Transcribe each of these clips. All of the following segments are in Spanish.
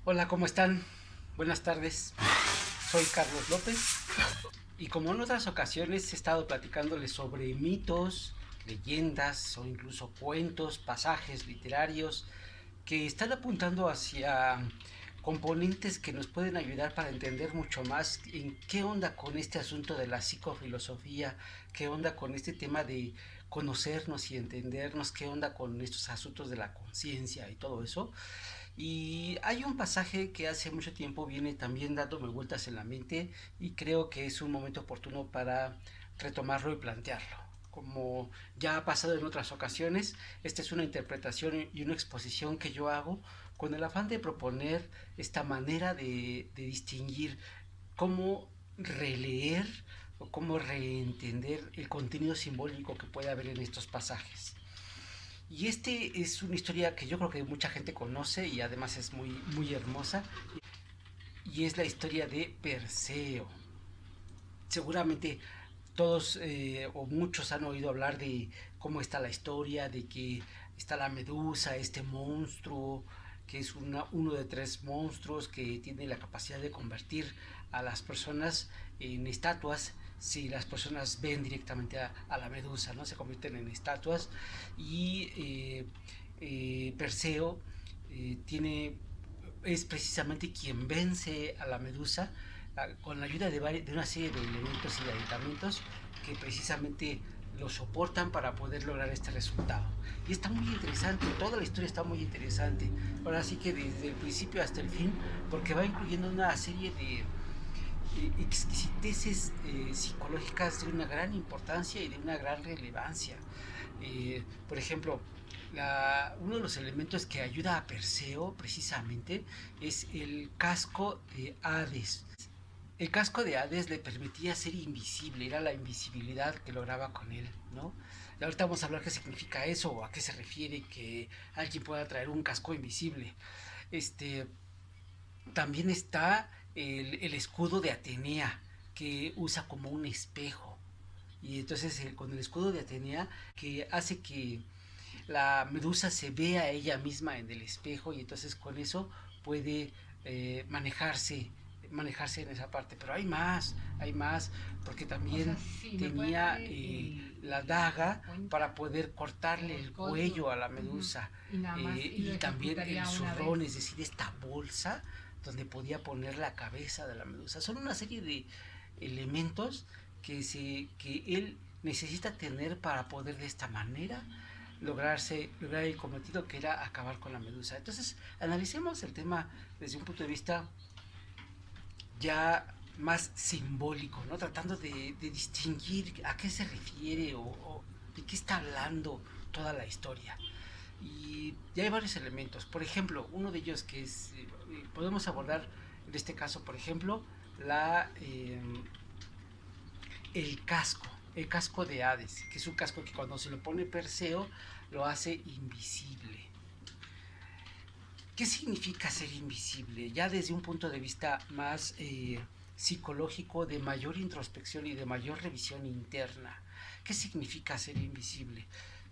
Hola, ¿cómo están? Buenas tardes. Soy Carlos López y como en otras ocasiones he estado platicándoles sobre mitos, leyendas o incluso cuentos, pasajes literarios que están apuntando hacia componentes que nos pueden ayudar para entender mucho más en qué onda con este asunto de la psicofilosofía, qué onda con este tema de conocernos y entendernos, qué onda con estos asuntos de la conciencia y todo eso. Y hay un pasaje que hace mucho tiempo viene también dándome vueltas en la mente y creo que es un momento oportuno para retomarlo y plantearlo. Como ya ha pasado en otras ocasiones, esta es una interpretación y una exposición que yo hago con el afán de proponer esta manera de distinguir cómo releer o cómo reentender el contenido simbólico que puede haber en estos pasajes. Y este es una historia que yo creo que mucha gente conoce y además es muy hermosa. Y es la historia de Perseo. Seguramente todos o muchos han oído hablar de cómo está la historia, de que está la medusa, este monstruo, que es uno de tres monstruos que tiene la capacidad de convertir a las personas en estatuas. Si las personas ven directamente a la medusa, ¿no? Se convierten en estatuas. Y Perseo tiene es precisamente quien vence a la medusa con la ayuda de una serie de elementos y de aditamentos que precisamente lo soportan para poder lograr este resultado. Y está muy interesante, toda la historia está muy interesante. Ahora sí que desde el principio hasta el fin, porque va incluyendo una serie de exquisiteces psicológicas de una gran importancia y de una gran relevancia. Por ejemplo, uno de los elementos que ayuda a Perseo precisamente es el casco de Hades. El casco de Hades le permitía ser invisible, era la invisibilidad que lograba con él, ¿no? Y ahorita vamos a hablar qué significa eso o a qué se refiere que alguien pueda traer un casco invisible. Este, También está el escudo de Atenea, que usa como un espejo. Y entonces con el escudo de Atenea, que hace que la medusa se ve a ella misma en el espejo y entonces con eso puede manejarse en esa parte. Pero hay más, porque O sea, también sí, ¿me puedes dar tenía la la daga para cuenta poder o cortarle el el código? cuello a la Ujú. medusa. Y nada más, y lo Y también el ejecutaría una zurrón, es vez. decir, esta bolsa donde podía poner la cabeza de la medusa. Son una serie de elementos que él necesita tener para poder de esta manera lograr el cometido que era acabar con la medusa. Entonces, analicemos el tema desde un punto de vista ya más simbólico, ¿no? Tratando de distinguir a qué se refiere o de qué está hablando toda la historia. Y ya hay varios elementos. Por ejemplo, uno de ellos que es, podemos abordar en este caso, por ejemplo, la, eh, el casco de Hades, que es un casco que cuando se lo pone Perseo lo hace invisible. ¿Qué significa ser invisible? Ya desde un punto de vista más psicológico, de mayor introspección y de mayor revisión interna. ¿Qué significa ser invisible?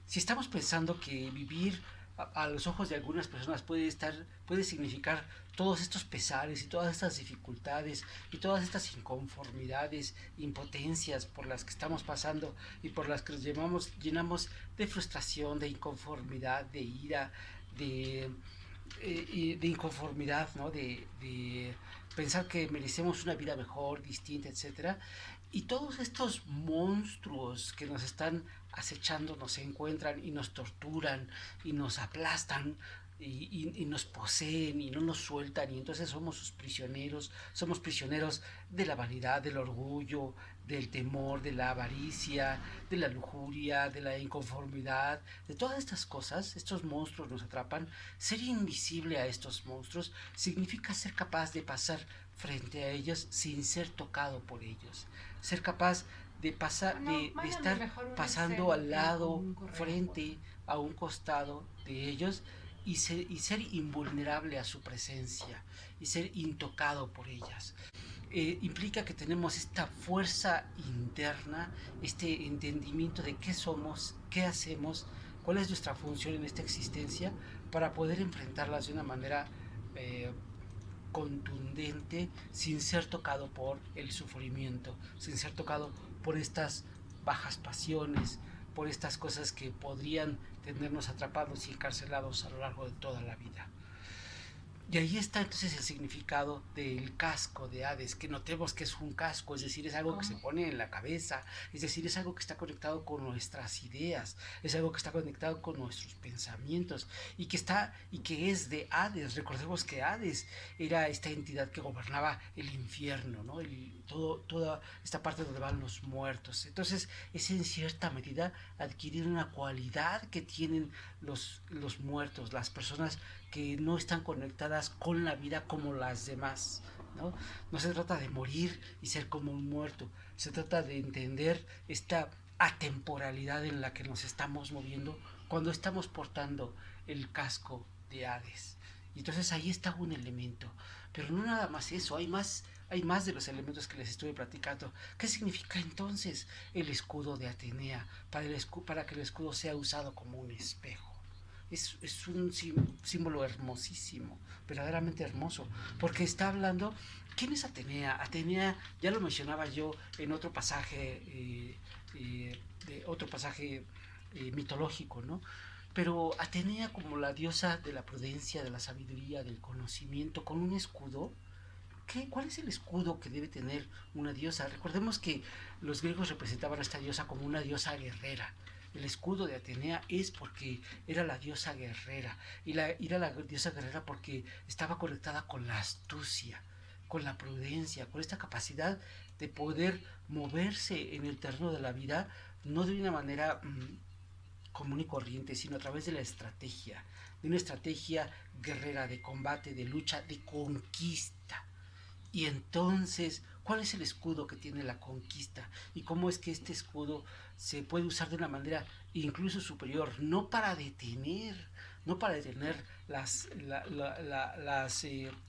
Si estamos pensando que vivir a los ojos de algunas personas puede significar todos estos pesares y todas estas dificultades y todas estas inconformidades, impotencias por las que estamos pasando y por las que nos llenamos de frustración, de inconformidad, de ira, de de inconformidad, ¿no? De pensar que merecemos una vida mejor, distinta, etcétera. Y todos estos monstruos que nos están acechando nos encuentran y nos torturan y nos aplastan y nos poseen y no nos sueltan y entonces somos prisioneros de la vanidad, del orgullo, del temor, de la avaricia, de la lujuria, de la inconformidad, de todas estas cosas. Estos monstruos nos atrapan. Ser invisible a estos monstruos significa ser capaz de pasar frente a ellos sin ser tocado por ellos, ser capaz de pasar, Bueno, de mándame estar mejor un pasando Excel al o lado, un correo, frente porfa. a un costado de ellos y ser invulnerable a su presencia y ser intocado por ellas. Implica que tenemos esta fuerza interna, este entendimiento de qué somos, qué hacemos, cuál es nuestra función en esta existencia para poder enfrentarlas de una manera eh, contundente sin ser tocado por el sufrimiento, sin ser tocado por estas bajas pasiones, por estas cosas que podrían tenernos atrapados y encarcelados a lo largo de toda la vida. Y ahí está entonces el significado del casco de Hades, que notemos que es un casco, es decir, es algo que se pone en la cabeza, es decir, es algo que está conectado con nuestras ideas, es algo que está conectado con nuestros pensamientos y que es de Hades. Recordemos que Hades era esta entidad que gobernaba el infierno, ¿no? Toda esta parte donde van los muertos. Entonces, es en cierta medida adquirir una cualidad que tienen los muertos, las personas que no están conectadas con la vida como las demás. ¿No? No se trata de morir y ser como un muerto, se trata de entender esta atemporalidad en la que nos estamos moviendo cuando estamos portando el casco de Hades. Y entonces ahí está un elemento, pero no nada más eso, hay más de los elementos que les estuve platicando. ¿Qué significa entonces el escudo de Atenea para que el escudo sea usado como un espejo? Es un símbolo hermosísimo, verdaderamente hermoso, porque está hablando, ¿quién es Atenea? Atenea, ya lo mencionaba yo en otro pasaje, mitológico, ¿no? Pero Atenea como la diosa de la prudencia, de la sabiduría, del conocimiento, con un escudo. ¿Cuál es el escudo que debe tener una diosa? Recordemos que los griegos representaban a esta diosa como una diosa guerrera. El escudo de Atenea es porque era la diosa guerrera. Era la diosa guerrera porque estaba conectada con la astucia, con la prudencia, con esta capacidad de poder moverse en el terreno de la vida, no de una manera común y corriente, sino a través de la estrategia, de una estrategia guerrera, de combate, de lucha, de conquista. Y entonces, ¿cuál es el escudo que tiene la conquista? ¿Y cómo es que este escudo se puede usar de una manera incluso superior? No para detener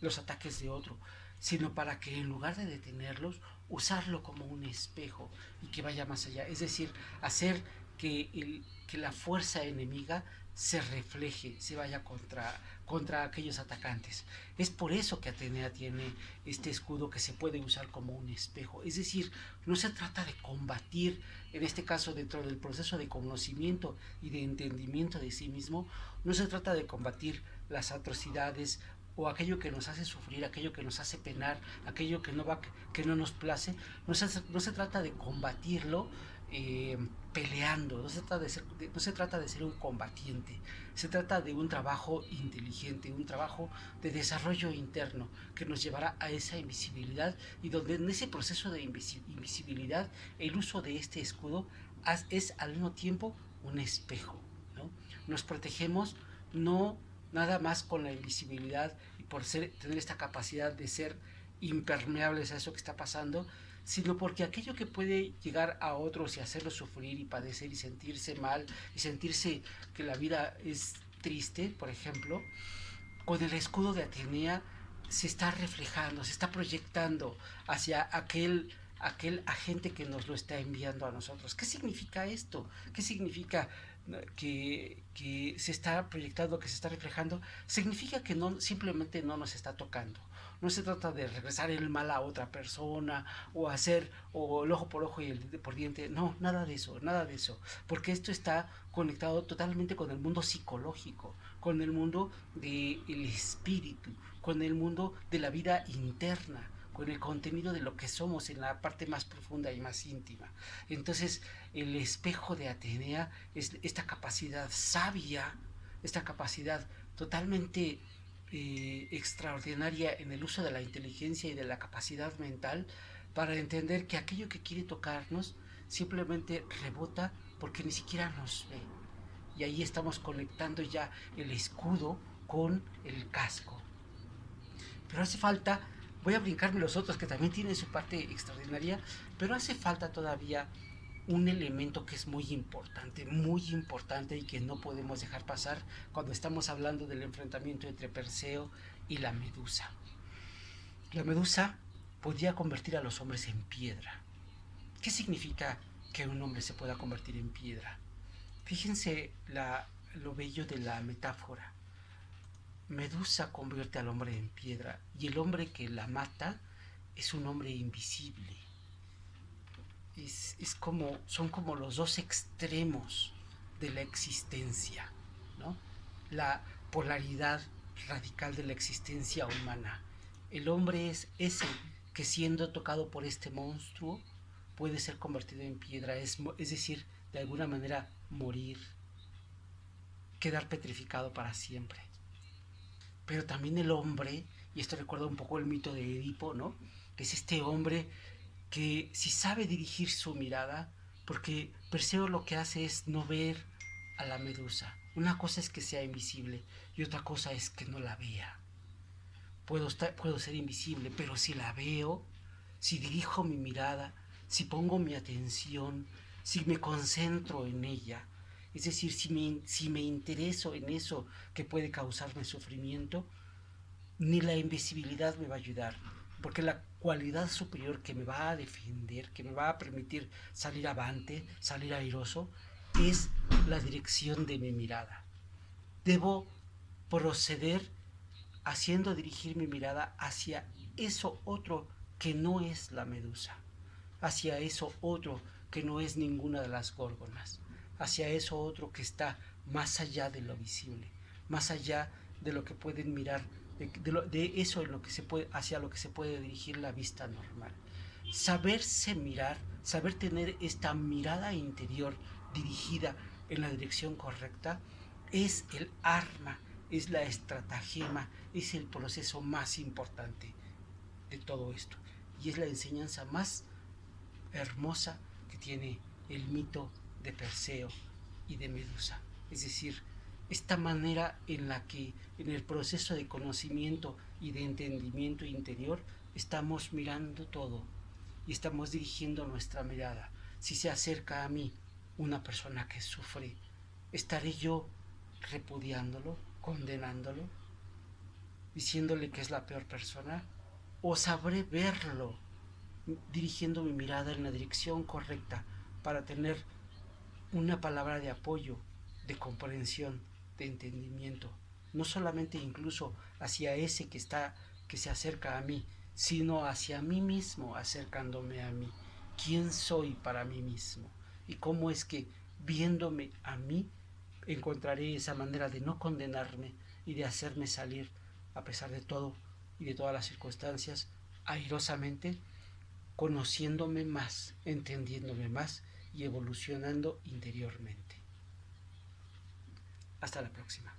los ataques de otro, sino para que en lugar de detenerlos, usarlo como un espejo y que vaya más allá. Es decir, hacer que la fuerza enemiga se refleje, se vaya contra aquellos atacantes. Es por eso que Atenea tiene este escudo que se puede usar como un espejo. Es decir, no se trata de combatir, en este caso dentro del proceso de conocimiento y de entendimiento de sí mismo, no se trata de combatir las atrocidades o aquello que nos hace sufrir, aquello que nos hace penar, aquello que no nos place. No se trata de combatirlo peleando, no se trata de ser un combatiente, se trata de un trabajo inteligente, un trabajo de desarrollo interno que nos llevará a esa invisibilidad y donde en ese proceso de invisibilidad el uso de este escudo es al mismo tiempo un espejo, ¿no? Nos protegemos no nada más con la invisibilidad y por tener esta capacidad de ser impermeables a eso que está pasando, sino porque aquello que puede llegar a otros y hacerlos sufrir y padecer y sentirse mal y sentirse que la vida es triste, por ejemplo, con el escudo de Atenea se está reflejando, se está proyectando hacia aquel agente que nos lo está enviando a nosotros. ¿Qué significa esto? ¿Qué significa que se está proyectando, que se está reflejando? Significa que no, simplemente no nos está tocando. No se trata de regresar el mal a otra persona o hacer o el ojo por ojo y el diente por diente. No, nada de eso, nada de eso. Porque esto está conectado totalmente con el mundo psicológico, con el mundo del espíritu, con el mundo de la vida interna, con el contenido de lo que somos en la parte más profunda y más íntima. Entonces, el espejo de Atenea es esta capacidad sabia, esta capacidad totalmente extraordinaria en el uso de la inteligencia y de la capacidad mental para entender que aquello que quiere tocarnos simplemente rebota porque ni siquiera nos ve. Y ahí estamos conectando ya el escudo con el casco. Pero hace falta, voy a brincarme los otros que también tienen su parte extraordinaria, pero hace falta todavía un elemento que es muy importante y que no podemos dejar pasar cuando estamos hablando del enfrentamiento entre Perseo y la Medusa. La Medusa podía convertir a los hombres en piedra. ¿Qué significa que un hombre se pueda convertir en piedra? Fíjense lo bello de la metáfora. Medusa convierte al hombre en piedra y el hombre que la mata es un hombre invisible. Son como los dos extremos de la existencia, ¿no? La polaridad radical de la existencia humana. El hombre es ese que, siendo tocado por este monstruo, puede ser convertido en piedra, es decir, de alguna manera morir, quedar petrificado para siempre. Pero también el hombre, y esto recuerda un poco el mito de Edipo, ¿no? Que es este hombre que si sabe dirigir su mirada, porque Perseo lo que hace es no ver a la medusa. Una cosa es que sea invisible y otra cosa es que no la vea. Puedo ser invisible, pero si la veo, si dirijo mi mirada, si pongo mi atención, si me concentro en ella, es decir, si me intereso en eso que puede causarme sufrimiento, ni la invisibilidad me va a ayudar, porque la cualidad superior que me va a defender, que me va a permitir salir avante, salir airoso, es la dirección de mi mirada. Debo proceder haciendo dirigir mi mirada hacia eso otro que no es la medusa, hacia eso otro que no es ninguna de las górgonas, hacia eso otro que está más allá de lo visible, más allá de lo que pueden mirar, de eso en lo que se puede, hacia lo que se puede dirigir la vista normal. Saberse mirar, saber tener esta mirada interior dirigida en la dirección correcta, es el arma, es la estratagema, es el proceso más importante de todo esto. Y es la enseñanza más hermosa que tiene el mito de Perseo y de Medusa. Es decir, esta manera en la que en el proceso de conocimiento y de entendimiento interior estamos mirando todo y estamos dirigiendo nuestra mirada. Si se acerca a mí una persona que sufre, ¿estaré yo repudiándolo, condenándolo, diciéndole que es la peor persona? ¿O sabré verlo, dirigiendo mi mirada en la dirección correcta para tener una palabra de apoyo, de comprensión, de entendimiento, no solamente incluso hacia ese que se acerca a mí, sino hacia mí mismo, acercándome a mí? ¿Quién soy para mí mismo? ¿Y cómo es que, viéndome a mí, encontraré esa manera de no condenarme y de hacerme salir, a pesar de todo y de todas las circunstancias, airosamente, conociéndome más, entendiéndome más y evolucionando interiormente? Hasta la próxima.